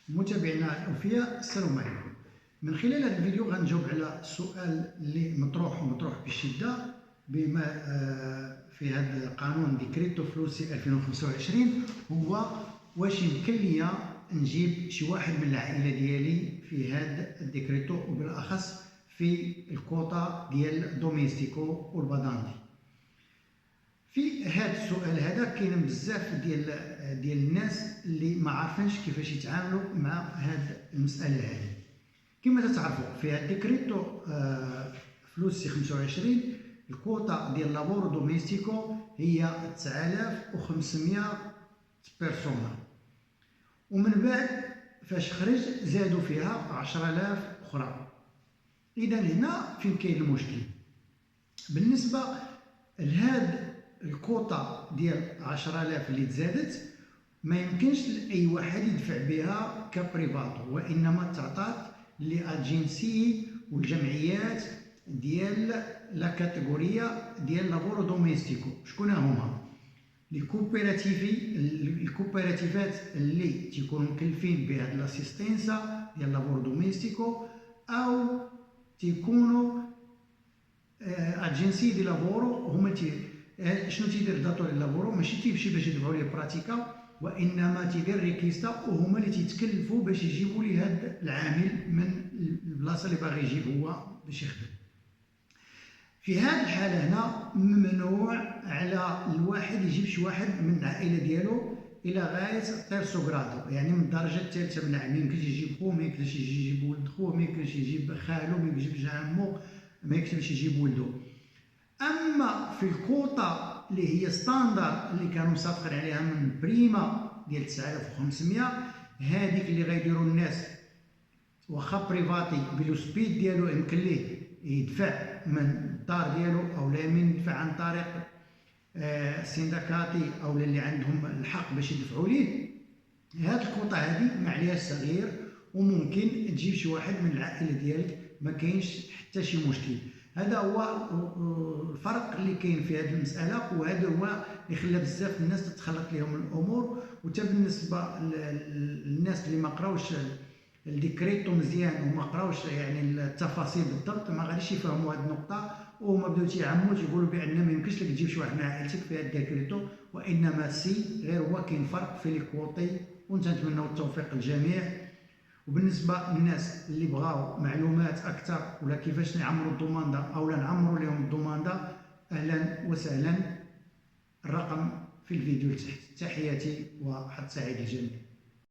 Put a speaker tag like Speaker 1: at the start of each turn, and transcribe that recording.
Speaker 1: متابعينا الأوفياء، السلام عليكم. من خلال هذا الفيديو غنجاوب على السؤال اللي مطروح بشدة بما في هذا القانون ديكريتو فلوسي 2025، هو واش يمكن ليا نجيب شي واحد من العائلة ديالي في هذا الديكريتو، وبالأخص في الكوطا ديال دوميستيكو والبادانتي. في هذا السؤال هذا كاين بزاف ديال الناس اللي ما عارفينش كيفاش يتعاملوا مع هذه المساله هذه. كما تعرفوا في هذا ديكريتو فلوسي 25 الكوطا ديال لابورو دوميستيكو هي 9500 بيرسونا، ومن بعد فاش خرج زادوا فيها 10000 اخرى. اذا هنا فين كاين المشكل؟ بالنسبه لهذا الكوطا ديال 10000 اللي تزادت ما يمكنش لاي واحد يدفع بها كبريفاتو، وانما تعطات للاجنسي والجمعيات ديال لا كاتيجوريا ديال لابورو دوميستيكو. شكون هما؟ الكوبيراتيفات اللي تيكونوا مكلفين بهذه الاسيستنسا ديال لابورو دوميستيكو، او تيكونوا اجنسي دي لابورو. هما شنو تيدير داتور لابورو؟ ماشي تيمشي باش يدفعوا ليه براتيكا، وانما تيدير ريكيستا، وهما اللي تيتكلفوا باش يجيبوا ليه هذا العامل من البلاصه اللي باغي يجيب هو باش يخدم. في هذه الحاله هنا ممنوع على الواحد يجيب شي واحد من العائله ديالو الى غايه تيرسو غرادو، يعني من الدرجه الثالثه من العام. ما يمكنش يجيب خوه، ما يمكنش يجيب ولد خوه، ما يمكنش يجيب خالو، ما يمكنش يجيب عمو، ما يمكنش يجيب ولده. اما في الكوطا اللي هي ستاندر اللي كانوا مسافقين عليها من بريمه ديال 9500، هذيك اللي غيديروا الناس واخا بريفاتي بلو سبيد ديالو يمكن ليه يدفع من الدار ديالو، او لا يمين يدفع عن طريق سيندكاتي او اللي عندهم الحق باش يدفعوا ليه. هاد الكوطا هذه ما عليهاش صغير، وممكن تجيب شي واحد من العائله ديالك، ما كاينش حتى شي مشكل. هذا هو الفرق اللي كاين في هذه المساله، وهذا هو اللي خلى بزاف الناس تتخلط لهم الامور. وتا بالنسبه للناس اللي ما قراوش الديكريتو مزيان وما قراوش يعني التفاصيل بالضبط، ما غاديش يفهموا هذه النقطه، وهما بداو تيعموا تيقولوا بان ما يمكنش لك تجيب شي واحد من عائلتك في هذا الديكريتو، وانما غير هو كاين فرق في لي كوطي. ونتمنوا التوفيق للجميع. وبالنسبه للناس اللي بغاو معلومات اكثر ولا كيفاش نعمروا الدوماندا او لا نعمروا لهم الدوماندا، اهلا وسهلا. الرقم في الفيديو تحت. تحياتي وحد سعيد الجميع.